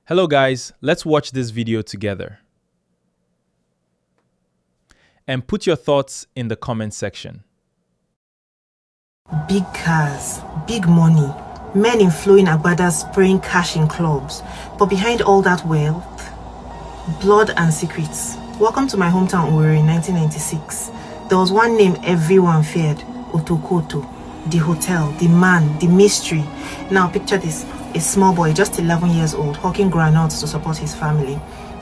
Hello guys, let's watch this video together. And put your thoughts in the comment section. Big cars, big money, men in flowing agbadas spraying cash in clubs. But behind all that wealth, blood and secrets. Welcome to my hometown Owerri in 1996. There was one name everyone feared, Otokoto. The hotel, the man, the mystery. Now picture this, a small boy, just 11 years old, hawking granules to support his family.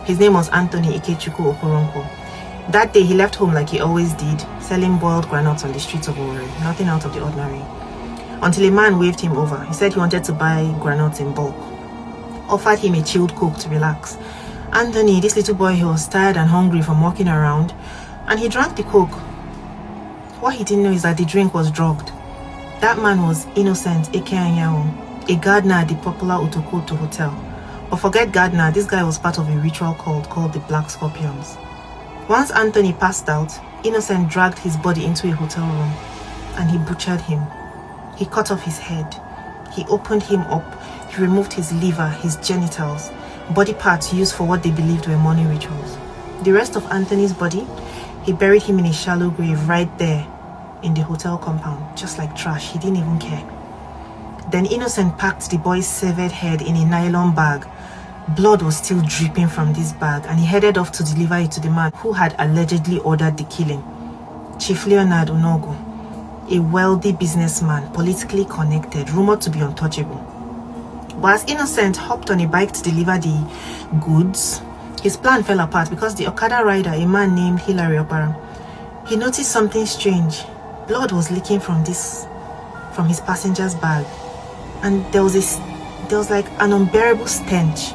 His name was Anthony Ikechukwu Okoronko. That day he left home like he always did, selling boiled granules on the streets of Owerri, nothing out of the ordinary. Until a man waved him over. He said he wanted to buy granules in bulk. Offered him a chilled coke to relax. Anthony, this little boy, he was tired and hungry from walking around, and he drank the coke. What he didn't know is that the drink was drugged. That man was Innocent Ekeanyanwu, a gardener at the popular Otokoto hotel. But forget gardener, this guy was part of a ritual called the Black Scorpions. Once Anthony passed out, Innocent dragged his body into a hotel room and he butchered him. He cut off his head. He opened him up. He removed his liver, his genitals, body parts used for what they believed were money rituals. The rest of Anthony's body, he buried him in a shallow grave right there in the hotel compound, just like trash. He didn't even care. Then Innocent packed the boy's severed head in a nylon bag. Blood was still dripping from this bag, and he headed off to deliver it to the man who had allegedly ordered the killing, Chief Leonard Onogu, a wealthy businessman, politically connected, rumored to be untouchable. But as Innocent hopped on a bike to deliver the goods, his plan fell apart because the Okada rider, a man named Hilary Opara, he noticed something strange. Blood was leaking from his passenger's bag, and there was like an unbearable stench.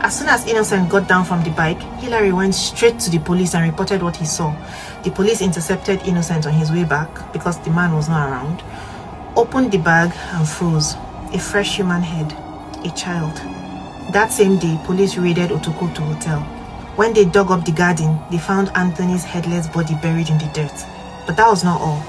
As soon as Innocent got down from the bike, Hilary went straight to the police and reported what he saw. The police intercepted Innocent on his way back because the man was not around, opened the bag and froze. A fresh human head, a child. That same day, police raided Otokoto Hotel. When they dug up the garden, they found Anthony's headless body buried in the dirt. But that was not all.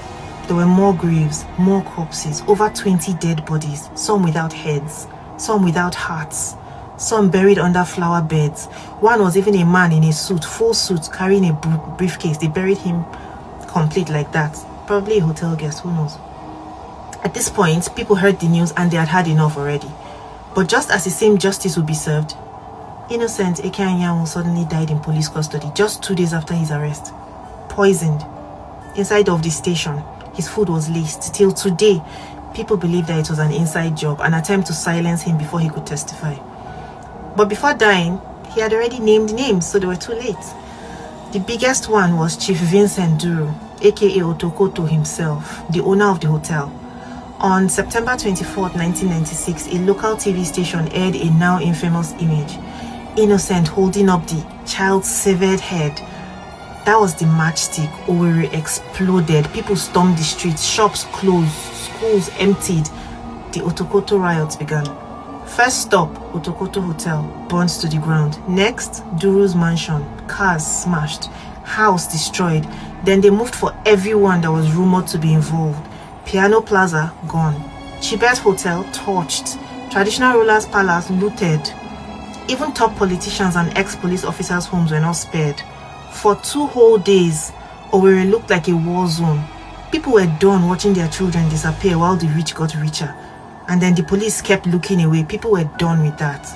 There were more graves, more corpses, over 20 dead bodies, some without heads, some without hearts, some buried under flower beds. One was even a man in a suit, full suit, carrying a briefcase. They buried him complete like that. Probably a hotel guest, who knows. At this point, people heard the news and they had had enough already. But just as the same justice would be served, Innocent Ekeanyanwu suddenly died in police custody just 2 days after his arrest. Poisoned. Inside of the station, his food was laced. Till today, people believe that it was an inside job, an attempt to silence him before he could testify. But before dying, he had already named names, so they were too late. The biggest one was Chief Vincent Duru, aka Otokoto himself, the owner of the hotel. On September 24th, 1996, a local TV station aired a now infamous image. Innocent holding up the child's severed head. That was the matchstick. Owerri exploded. People stormed the streets. Shops closed. Schools emptied. The Otokoto riots began. First stop, Otokoto Hotel, burned to the ground. Next, Duru's mansion. Cars smashed. House destroyed. Then they moved for everyone that was rumored to be involved. Piano Plaza, gone. Chibet Hotel, torched. Traditional rulers' palace, looted. Even top politicians and ex-police officers' homes were not spared. For 2 whole days, Owerri looked like a war zone. People were done watching their children disappear while the rich got richer. And then the police kept looking away. People were done with that.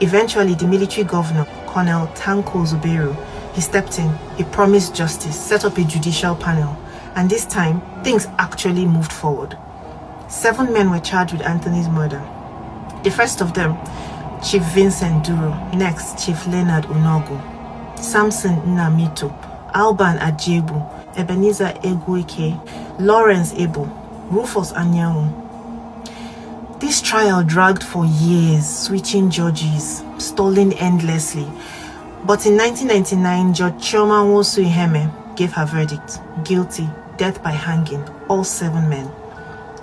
Eventually, the military governor, Colonel Tanko Zubero, he stepped in. He promised justice, set up a judicial panel. And this time, things actually moved forward. 7 men were charged with Anthony's murder. The first of them, Chief Vincent Duru. Next, Chief Leonard Onogu. Samson Nnamito, Alban Ajebu, Ebenezer Egweke, Lawrence Ebo, Rufus Anyanwu. This trial dragged for years, switching judges, stalling endlessly. But in 1999, Judge Chioma Nwosu-Iheme gave her verdict, guilty, death by hanging, all 7 men.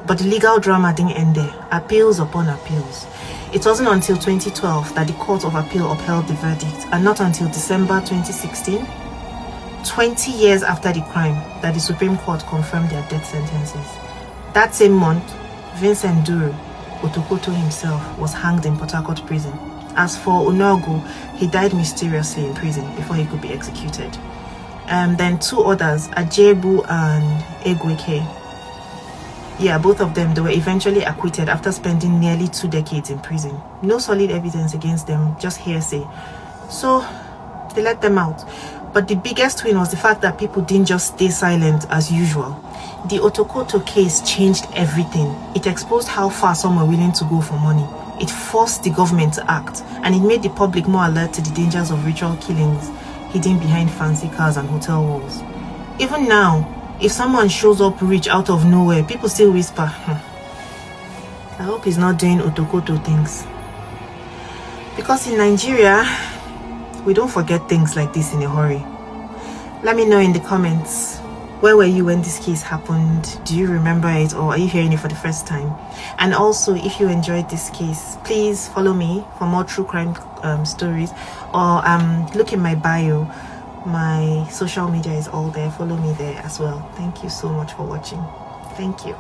But the legal drama didn't end there. Appeals upon appeals. It wasn't until 2012 that the Court of Appeal upheld the verdict, and not until December 2016, 20 years after the crime, that the Supreme Court confirmed their death sentences. That same month, Vincent Duru, Otokoto himself, was hanged in Port Harcourt prison. As for Onogu, he died mysteriously in prison before he could be executed. Then two others, Ajebu and Egweke. Yeah, both of them, they were eventually acquitted after spending nearly 2 decades in prison. No solid evidence against them, just hearsay. So they let them out. But the biggest win was the fact that people didn't just stay silent as usual. The Otokoto case changed everything. It exposed how far some were willing to go for money. It forced the government to act, and it made the public more alert to the dangers of ritual killings hidden behind fancy cars and hotel walls. Even now, if someone shows up rich out of nowhere, people still whisper, I hope he's not doing Otokoto things. Because in Nigeria, we don't forget things like this in a hurry. Let me know in the comments, where were you when this case happened? Do you remember it, or are you hearing it for the first time? And also, if you enjoyed this case, please follow me for more true crime stories, or look in my bio. My social media is all there. Follow me there as well. Thank you so much for watching. Thank you.